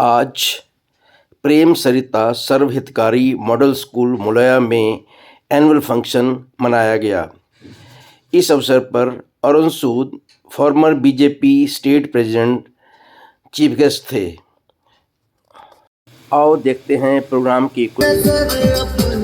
आज प्रेम सरिता सर्व हितकारी model school मुलैया में एनुअल फंक्शन मनाया गया। इस अवसर पर Arun Sood former BJP state president chief guest थे। आओ देखते हैं प्रोग्राम की कुछ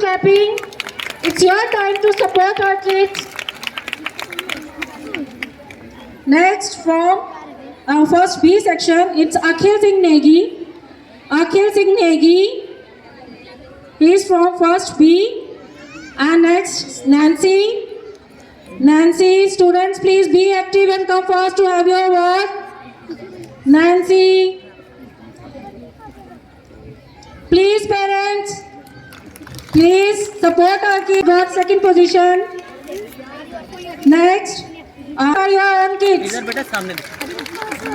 clapping. It's your time to support our kids. Next, from our first B section, it's Akhil Singh Negi. Akhil Singh Negi, he is from first B. And next, Nancy. Nancy, students, please be active and come first to have your word. Nancy. Please, parents, please support our kid. Got second position. Next, are your own kids.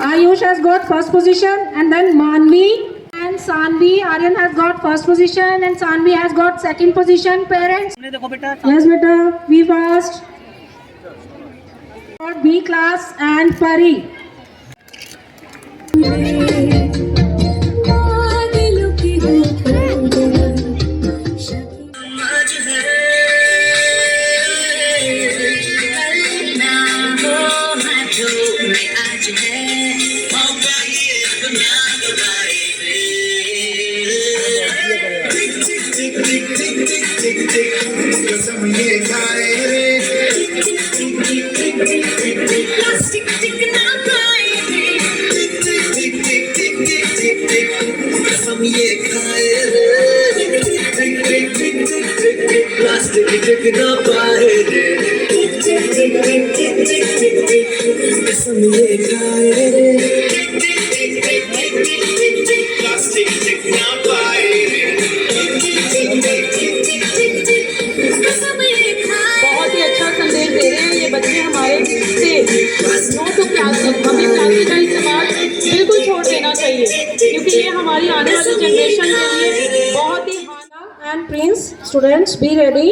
Ayush has got first position, and then Manvi and Sanvi. Aryan has got first position, and Sanvi has got second position. Parents, yes, beta, be fast. B class and Pari. टिक ना पाए रे, कसम ये खाए रे, plastic टिक ना पाए रे, कसम ये खाए। बहुत ही अच्छा संदेश दे रहे हैं ये बच्चे हमारे से नो टू प्लास्टिक। हमें प्लास्टिक का इस्तेमाल बिल्कुल छोड़ देना चाहिए, क्योंकि ये हमारी आने वाली जनरेशन के लिए बहुत ही and prince students be ready.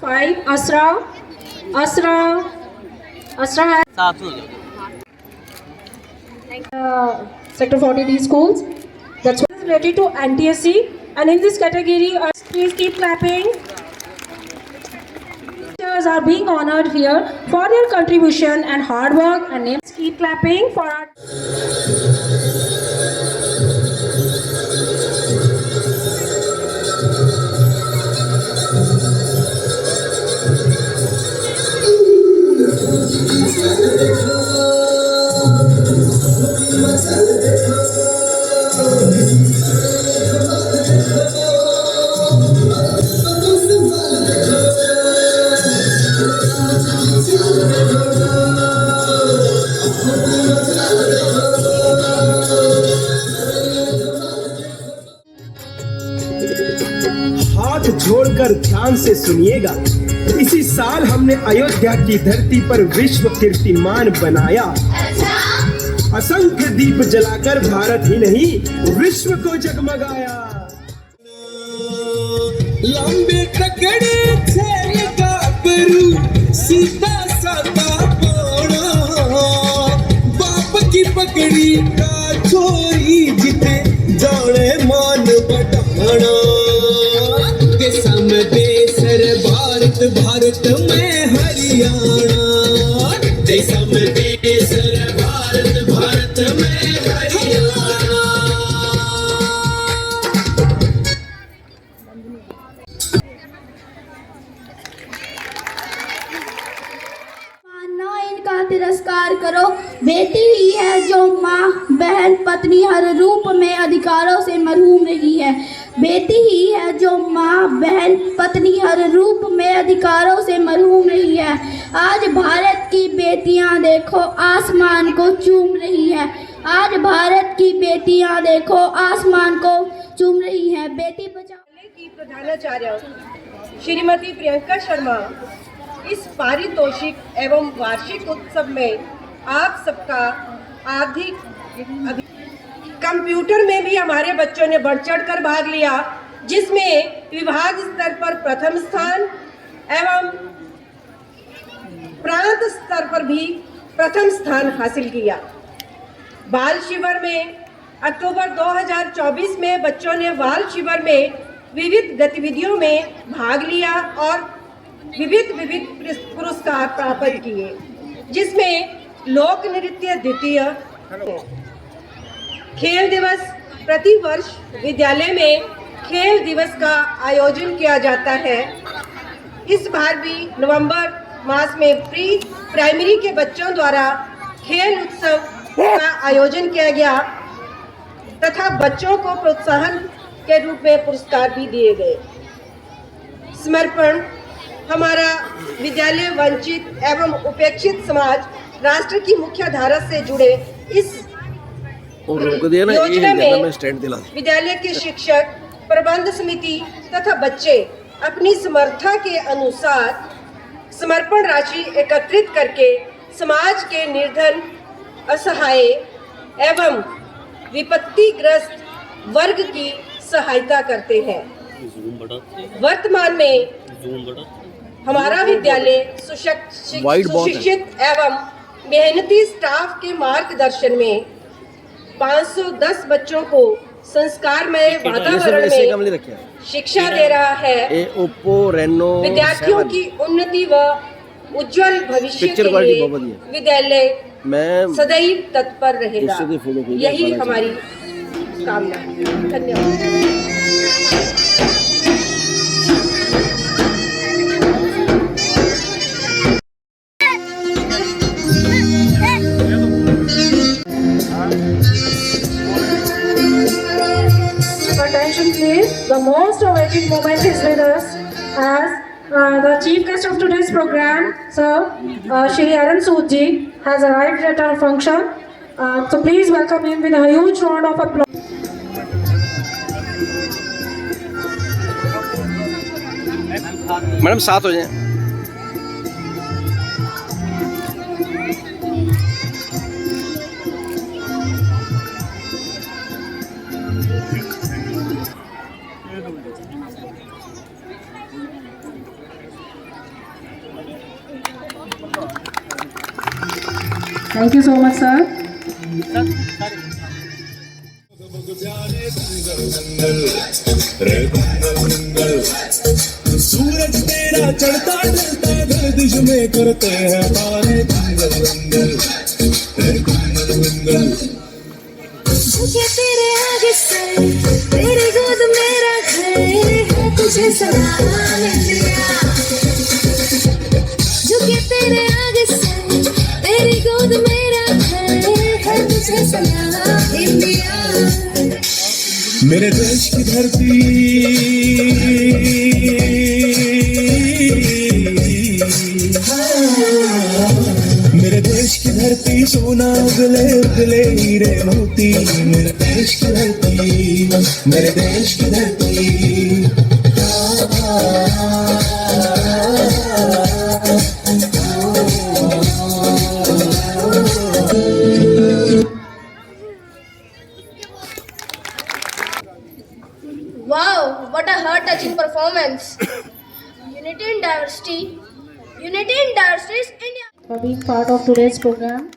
5 असरा असरा असरा sector 40D schools that's related to NTSC, and in this category please keep clapping. Teachers are being honored here for their contribution and hard work, and names keep clapping for our हाथ जोड़कर ध्यान से सुनिएगा। इसी साल हमने अयोध्या की धरती पर विश्व कीर्तिमान बनाया। असंख्य दीप जलाकर भारत ही नहीं विश्व को जगमगाया। लंबे तकड़े थे गाबरू सीधा साधा पोड़ा, बाप की पकड़ी का छोरी जिते जाने मान बढ़ाना। देसर भारत भारत में हरियाणा, देसर भारत भारत में हरियाणा। ना इनका तिरस्कार करो। बेटी ही है जो माँ बहन पत्नी हर रूप में अधिकारों से महरूम रही है। बेटी ही है जो माँ बहन पत्नी हर रूप में अधिकारों से महरूम रही है। आज भारत की बेटियां देखो आसमान को चूम रही है। आज भारत की बेटियां देखो आसमान को चूम रही है। बेटी बचाओ की प्रधानाचार्य श्रीमती प्रियंका शर्मा इस पारितोषिक एवं वार्षिक उत्सव में आप सबका हार्दिक कंप्यूटर में भी हमारे बच्चों ने बढ़ चढ़ कर भाग लिया, जिसमें विभाग स्तर पर प्रथम स्थान एवं प्रांत स्तर पर भी प्रथम स्थान हासिल किया। बाल शिविर में अक्टूबर 2024 में बच्चों ने बाल शिविर में विविध गतिविधियों में भाग लिया और विविध पुरस्कार प्राप्त किए, जिसमें लोक नृत्य द्वितीय। खेल दिवस प्रति वर्ष विद्यालय में खेल दिवस का आयोजन किया जाता है। इस बार भी नवंबर मास में प्री प्राइमरी के बच्चों द्वारा खेल उत्सव का आयोजन किया गया तथा बच्चों को प्रोत्साहन के रूप में पुरस्कार भी दिए गए। समर्पण हमारा विद्यालय वंचित एवं उपेक्षित समाज राष्ट्र की मुख्य धारा से जुड़े इस योजना में विद्यालय के शिक्षक, प्रबंध समिति तथा बच्चे अपनी समर्था के अनुसार समर्पण राशि एकत्रित करके समाज के निर्धन, असहाय एवं विपत्तिग्रस्त वर्ग की सहायता करते हैं। वर्तमान में हमारा विद्यालय सुशिक्षित एवं मेहनती स्टाफ के मार्गदर्शन में 510 बच्चों को संस्कारमय वातावरण में शिक्षा दे रहा है। विद्यार्थियों की उन्नति व उज्जवल भविष्य के लिए विद्यालय सदैव तत्पर रहेगा। यही हमारी कामना है। धन्यवाद। Attention please, the most awaited moment is with us as the chief guest of today's program, Sir Shri Arun Sood ji, has arrived at our function. So please welcome him with a huge round of applause. Madam साथ हो जाए। Thank you so much, sir. सूरज तेरा चढ़ता ढलता गर्दिश में करते हैं तारे दंगल दंगल दंगल दंगल। मुझे तेरे आगे से तेरी गोद मेरा घर है, तुझे सलाम इंडिया। झुके तेरे आगे से तेरी गोद मेरा घर है, तुझे सलाम इंडिया। मेरे देश की धरती मेरे देश की धरती सोना उगले उगले हीरे मोती। मेरे देश की धरती मेरे देश की धरती। Wow, what a heart-touching performance. Unity in diversity. Unity in diversity is India. For being part of today's program.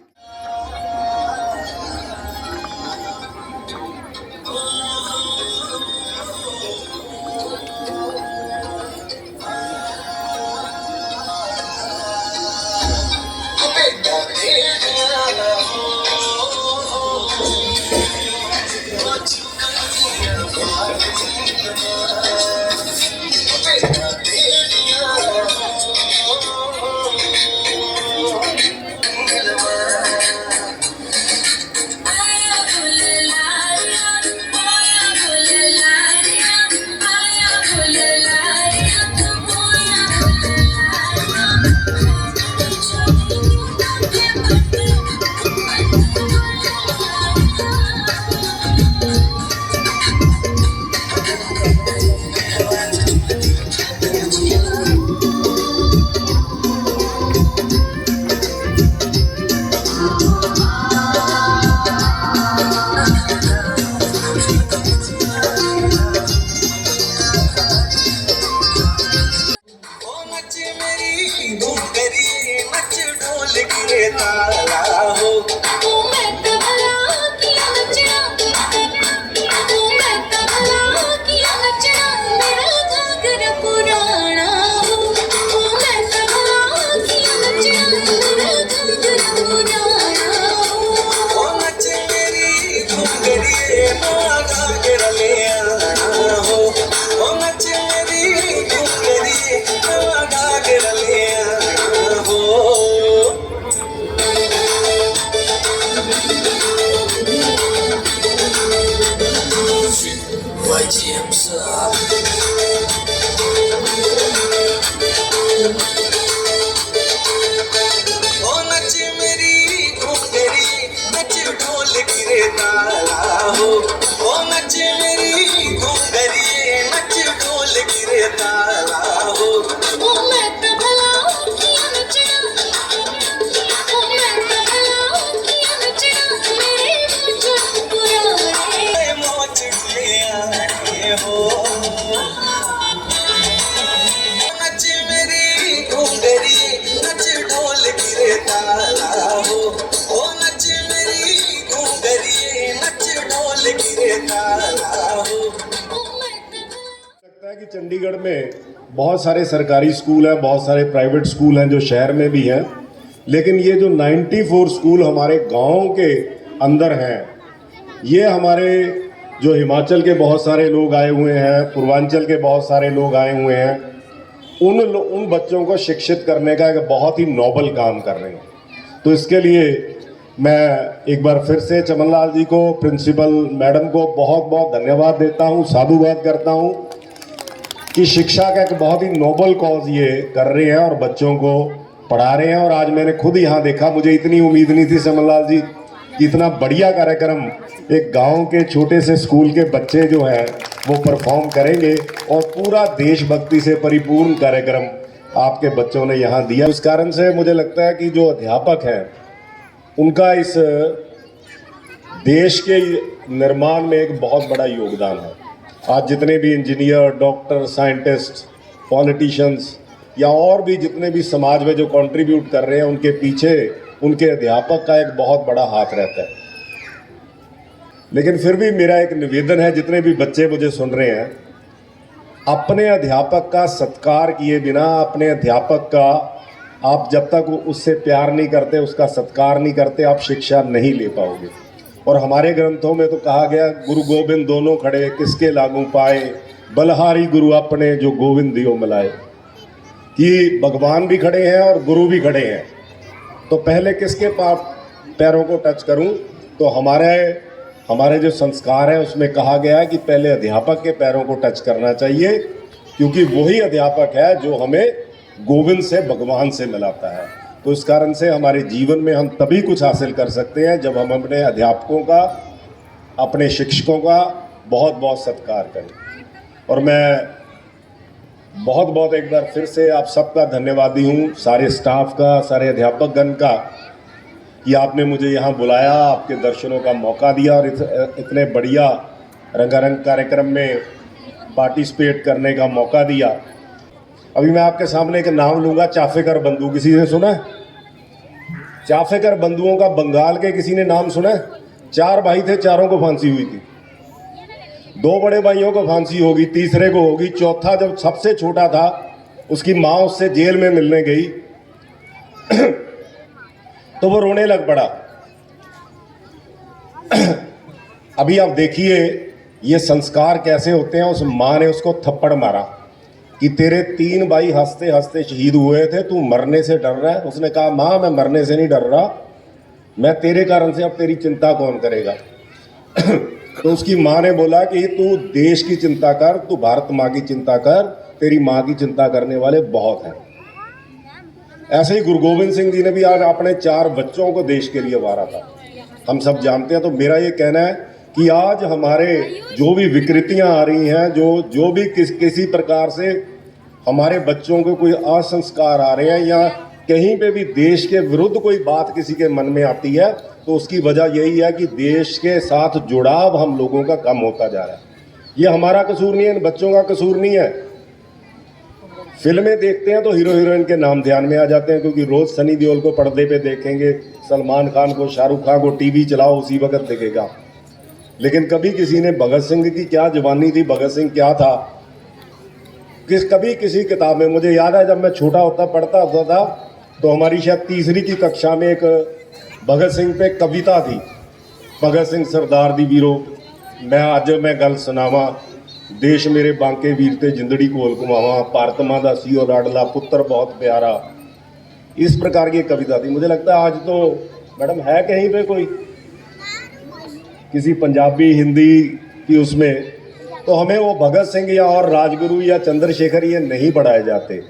लगता है कि चंडीगढ़ में बहुत सारे सरकारी स्कूल हैं, बहुत सारे प्राइवेट स्कूल हैं जो शहर में भी हैं, लेकिन ये जो 94 स्कूल हमारे गांव के अंदर हैं, ये हमारे जो हिमाचल के बहुत सारे लोग आए हुए हैं, पूर्वांचल के बहुत सारे लोग आए हुए हैं, उन बच्चों को शिक्षित करने का एक बहुत ही नोबल काम कर रहे हैं। तो इसके लिए मैं एक बार फिर से चमन लाल जी को, प्रिंसिपल मैडम को बहुत बहुत धन्यवाद देता हूं, साधुवाद करता हूं कि शिक्षा का एक बहुत ही नोबल कॉज ये कर रहे हैं और बच्चों को पढ़ा रहे हैं। और आज मैंने खुद यहाँ देखा, मुझे इतनी उम्मीद नहीं थी समरलाल जी कि इतना बढ़िया कार्यक्रम एक गांव के छोटे से स्कूल के बच्चे जो हैं वो परफॉर्म करेंगे और पूरा देशभक्ति से परिपूर्ण कार्यक्रम आपके बच्चों ने यहाँ दिया। उस कारण से मुझे लगता है कि जो अध्यापक हैं उनका इस देश के निर्माण में एक बहुत बड़ा योगदान है। आज जितने भी इंजीनियर, डॉक्टर, साइंटिस्ट, पॉलिटिशियंस या और भी जितने भी समाज में जो कंट्रीब्यूट कर रहे हैं, उनके पीछे उनके अध्यापक का एक बहुत बड़ा हाथ रहता है। लेकिन फिर भी मेरा एक निवेदन है, जितने भी बच्चे मुझे सुन रहे हैं, अपने अध्यापक का सत्कार किए बिना, अपने अध्यापक का आप जब तक उससे प्यार नहीं करते, उसका सत्कार नहीं करते, आप शिक्षा नहीं ले पाओगे। और हमारे ग्रंथों में तो कहा गया, गुरु गोविंद दोनों खड़े किसके लागू पाए, बलहारी गुरु अपने जो गोविंद दियो मिलाए, कि भगवान भी खड़े हैं और गुरु भी खड़े हैं। तो पहले किसके पैरों को टच करूं? तो हमारे जो संस्कार हैं उसमें कहा गया है कि पहले अध्यापक के पैरों को टच करना चाहिए, क्योंकि वही अध्यापक है जो हमें गोविंद से, भगवान से मिलाता है। तो इस कारण से हमारे जीवन में हम तभी कुछ हासिल कर सकते हैं जब हम अपने अध्यापकों का, अपने शिक्षकों का बहुत बहुत सत्कार करें। और मैं बहुत बहुत एक बार फिर से आप सबका धन्यवादी हूँ, सारे स्टाफ का, सारे अध्यापकगण का, कि आपने मुझे यहाँ बुलाया, आपके दर्शनों का मौका दिया और इतने बढ़िया रंगारंग कार्यक्रम में पार्टिसिपेट करने का मौका दिया। अभी मैं आपके सामने एक नाम लूँगा, चाफेकर बंधु। किसी ने सुना है? चाफेकर बंधुओं का बंगाल के किसी ने नाम सुना है? 4 भाई थे, चारों को फांसी हुई थी। 2 बड़े भाइयों को फांसी होगी, तीसरे को होगी, चौथा जब सबसे छोटा था उसकी माँ उससे जेल में मिलने गई तो वो रोने लग पड़ा। अभी आप देखिए ये संस्कार कैसे होते हैं। उस माँ ने उसको थप्पड़ मारा कि तेरे 3 भाई हंसते हंसते शहीद हुए थे, तू मरने से डर रहा है। उसने कहा, माँ मैं मरने से नहीं डर रहा, मैं तेरे कारण से, अब तेरी चिंता कौन करेगा? तो उसकी माँ ने बोला कि तू देश की चिंता कर, तू भारत माँ की चिंता कर, तेरी माँ की चिंता करने वाले बहुत हैं। ऐसे ही गुरु गोविंद सिंह जी ने भी आज अपने 4 बच्चों को देश के लिए वारा था, हम सब जानते हैं। तो मेरा ये कहना है कि आज हमारे जो भी विकृतियां आ रही हैं, जो भी किसी प्रकार से हमारे बच्चों को कोई असंस्कार आ रहे हैं या कहीं पे भी देश के विरुद्ध कोई बात किसी के मन में आती है, तो उसकी वजह यही है कि देश के साथ जुड़ाव हम लोगों का कम होता जा रहा है। ये हमारा कसूर नहीं है, इन बच्चों का कसूर नहीं है। फिल्में देखते हैं तो हीरो हीरोइन के नाम ध्यान में आ जाते हैं, क्योंकि रोज सनी देओल को पर्दे पे देखेंगे, सलमान खान को, शाहरुख खान को, टीवी चलाओ उसी वक्त दिखेगा। लेकिन कभी किसी ने भगत सिंह की क्या जवानी थी, भगत सिंह क्या था, कभी किसी किताब में, मुझे याद है जब मैं छोटा होता पढ़ता होता था तो हमारी शायद 3री की कक्षा में एक भगत सिंह पे कविता थी, भगत सिंह सरदार दी वीरो मैं गल सुनावा, देश मेरे बांके वीर ते जिंदड़ी कोल घुमावा, भारत मां दा सीओ लाडला, पुत्र बहुत प्यारा। इस प्रकार की कविता थी। मुझे लगता है आज तो मैडम है कहीं पे कोई किसी पंजाबी, हिंदी की उसमें, तो हमें वो भगत सिंह या और राजगुरु या चंद्रशेखर ये नहीं पढ़ाए जाते।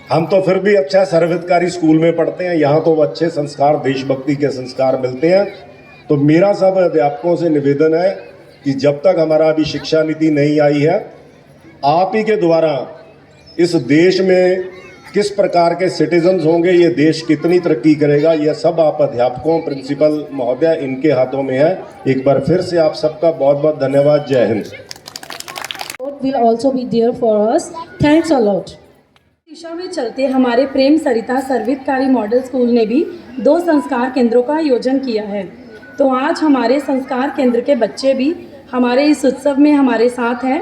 हम तो फिर भी अच्छा सर्वहितकारी स्कूल में पढ़ते हैं, यहाँ तो अच्छे संस्कार, देशभक्ति के संस्कार मिलते हैं। तो मेरा सब अध्यापकों से निवेदन है कि जब तक हमारा अभी शिक्षा नीति नहीं आई है, आप ही के द्वारा इस देश में किस प्रकार के सिटीजन्स होंगे, ये देश कितनी तरक्की करेगा, यह सब आप अध्यापकों, प्रिंसिपल महोदय, इनके हाथों में है। एक बार फिर से आप सबका बहुत बहुत धन्यवाद। जय Hind. will also be there for us. Thanks a lot. दिशा में चलते हमारे प्रेम सरिता सर्वहितकारी मॉडल स्कूल ने भी 2 संस्कार केंद्रों का आयोजन किया है। तो आज हमारे संस्कार केंद्र के बच्चे भी हमारे इस उत्सव में हमारे साथ हैं।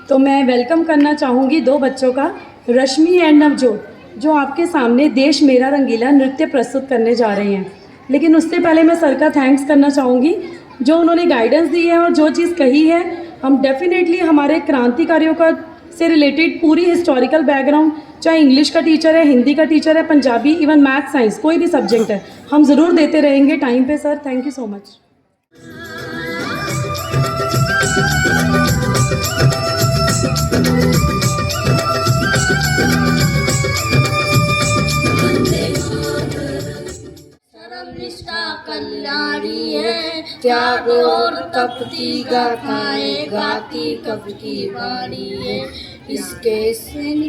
तो मैं वेलकम करना चाहूँगी 2 बच्चों का, रश्मि एंड नवजोत, जो आपके सामने देश मेरा रंगीला नृत्य प्रस्तुत करने जा रहे हैं। लेकिन उससे पहले मैं सर का थैंक्स करना चाहूँगी, जो उन्होंने गाइडेंस दी है और जो चीज़ कही है, हम डेफिनेटली हमारे क्रांतिकारियों का से रिलेटेड पूरी हिस्टोरिकल बैकग्राउंड, चाहे इंग्लिश का टीचर है, हिंदी का टीचर है, पंजाबी, इवन मैथ, साइंस, कोई भी सब्जेक्ट है, हम ज़रूर देते रहेंगे टाइम पे। Sir thank you so much. त्याग और तप की गाथाएं गाती कब की वाणी है। इसके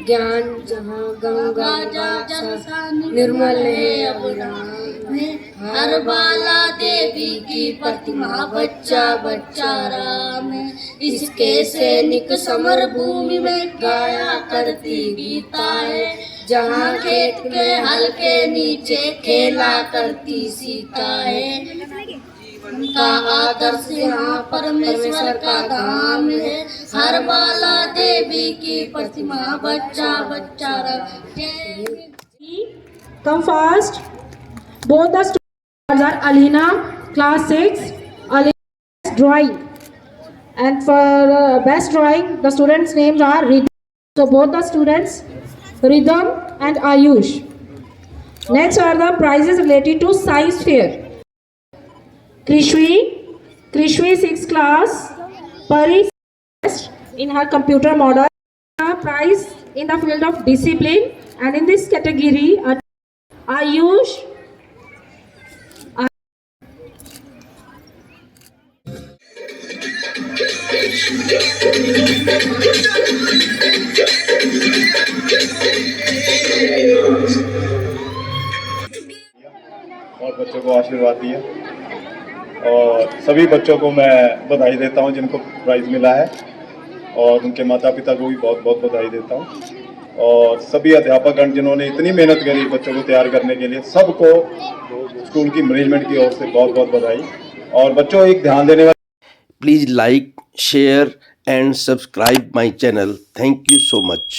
ज्ञान जहाँ गंगा जैसा निर्मल है अविराम है। हर बाला देवी की प्रतिमा बच्चा बच्चा राम है। इसके सैनिक समर भूमि में गाया करती गीता है। जहाँ खेत के हल के नीचे खेला करती सीता है। उनका आदर्श यहाँ परमेश्वर का धाम है। हर बाला देवी की प्रतिमा बच्चा बच्चा Ram. Come first. Both the students are Alina, class 6, Alina drawing. And for best drawing, the students' names are Rhythm. So both the students, Rhythm and Ayush. Next are the prizes related to science fair. Krishwi 6th class, Pari first in her computer model. A prize in the field of discipline, and in this category, Ayush. और बच्चों को आशीर्वाद दिया और सभी बच्चों को मैं बधाई देता हूं जिनको प्राइज़ मिला है और उनके माता पिता को भी बहुत बहुत बधाई देता हूं और सभी अध्यापकगण जिन्होंने इतनी मेहनत करी बच्चों को तैयार करने के लिए सबको स्कूल की मैनेजमेंट की ओर से बहुत बहुत बधाई। और बच्चों एक ध्यान देने वाली Please like, share and subscribe my channel. Thank you so much.